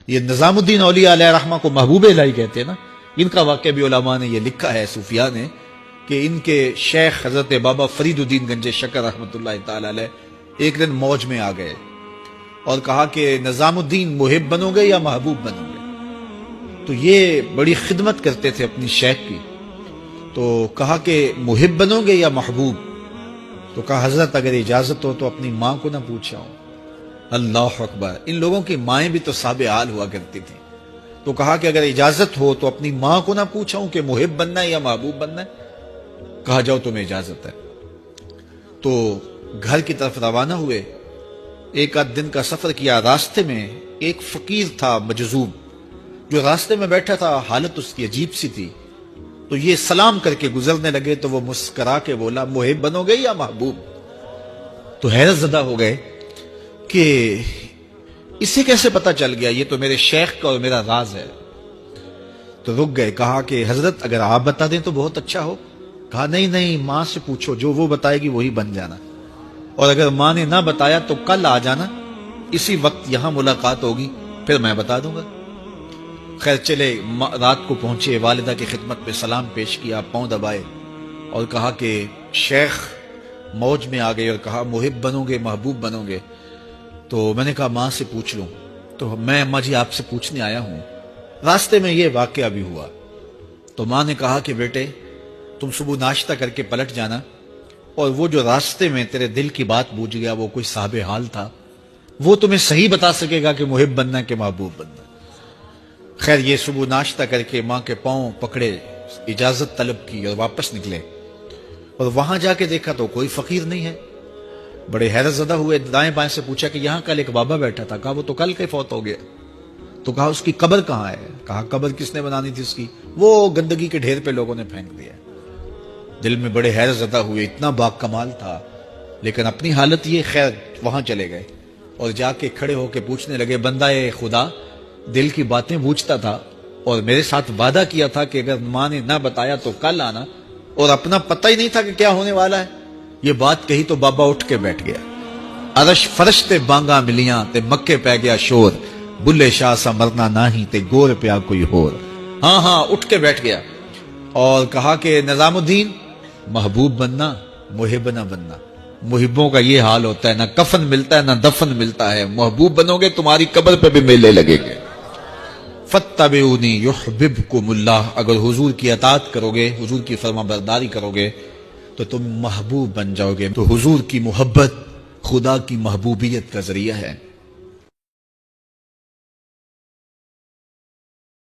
یہ نظام الدین اولیاء علیہ رحمہ کو محبوب الہی کہتے ہیں نا. ان کا واقعہ بھی علماء نے یہ لکھا ہے، صوفیاء نے، کہ ان کے شیخ حضرت بابا فرید الدین گنج شکر رحمۃ اللہ تعالی علیہ ایک دن موج میں آ گئے اور کہا کہ نظام الدین محب بنو گے یا محبوب بنو گے؟ تو یہ بڑی خدمت کرتے تھے اپنی شیخ کی، تو کہا کہ محب بنو گے یا محبوب؟ تو کہا حضرت اگر اجازت ہو تو اپنی ماں کو نہ پوچھاؤں. اللہ اکبر! ان لوگوں کی مائیں بھی تو صاحب حال ہوا کرتی تھیں. تو کہا کہ اگر اجازت ہو تو اپنی ماں کو نہ پوچھاؤں کہ محب بننا ہے یا محبوب بننا ہے؟ کہا جاؤ تمہیں اجازت ہے. تو گھر کی طرف روانہ ہوئے. ایک آدھ دن کا سفر کیا. راستے میں ایک فقیر تھا مجذوب، جو راستے میں بیٹھا تھا، حالت اس کی عجیب سی تھی. تو یہ سلام کر کے گزرنے لگے تو وہ مسکرا کے بولا محب بنو گے یا محبوب؟ تو حیرت زدہ ہو گئے کہ اسے کیسے پتا چل گیا، یہ تو میرے شیخ کا اور میرا راز ہے. تو رک گئے. کہا کہ حضرت اگر آپ بتا دیں تو بہت اچھا ہو. کہا نہیں نہیں، ماں سے پوچھو، جو وہ بتائے گی وہی بن جانا، اور اگر ماں نے نہ بتایا تو کل آ جانا، اسی وقت یہاں ملاقات ہوگی، پھر میں بتا دوں گا. خیر چلے، رات کو پہنچے، والدہ کی خدمت میں سلام پیش کیا، پاؤں دبائے اور کہا کہ شیخ موج میں آ گئے اور کہا محب بنو گے محبوب بنو گے؟ تو میں نے کہا ماں سے پوچھ لوں. تو میں اماں جی آپ سے پوچھنے آیا ہوں. راستے میں یہ واقعہ بھی ہوا. تو ماں نے کہا کہ بیٹے تم صبح ناشتہ کر کے پلٹ جانا، اور وہ جو راستے میں تیرے دل کی بات بوجھ گیا، وہ کوئی صاحب حال تھا، وہ تمہیں صحیح بتا سکے گا کہ محب بننا کہ محبوب بننا. خیر یہ صبح ناشتہ کر کے ماں کے پاؤں پکڑے، اجازت طلب کی اور واپس نکلے. اور وہاں جا کے دیکھا تو کوئی فقیر نہیں ہے. بڑے حیرت زدہ ہوئے. دائیں بائیں سے پوچھا کہ یہاں کل ایک بابا بیٹھا تھا. کہا وہ تو کل کے فوت ہو گیا. تو کہا اس کی قبر کہاں ہے؟ کہا قبر کس نے بنانی تھی اس کی؟ وہ گندگی کے ڈھیر پہ لوگوں نے پھینک دیا. دل میں بڑے حیرت زدہ ہوئے. اتنا با کمال تھا، لیکن اپنی حالت یہ. خیر وہاں چلے گئے اور جا کے کھڑے ہو کے پوچھنے لگے بندہ خدا دل کی باتیں پوچھتا تھا اور میرے ساتھ وعدہ کیا تھا کہ اگر ماں نے نہ بتایا تو کل آنا، اور اپنا پتہ ہی نہیں تھا کہ کیا ہونے والا ہے. یہ بات کہی تو بابا اٹھ کے بیٹھ گیا. عرش فرش تے بانگا ملیاں تے مکے پہ گیا شور، بلے شاہ سا مرنا ناہی تے گور پیا کوئی ہور. ہاں اٹھ کے بیٹھ گیا اور کہا کہ نظام الدین محبوب بننا محب نہ بننا. محبوں کا یہ حال ہوتا ہے، نہ کفن ملتا ہے نہ دفن ملتا ہے. محبوب بنو گے تمہاری قبر پہ بھی میلے لگیں گے. فاتبعونی یحببکم اللہ. اگر حضور کی اطاعت کرو گے، حضور کی فرما برداری کرو گے تو تم محبوب بن جاؤ گے. تو حضور کی محبت خدا کی محبوبیت کا ذریعہ ہے.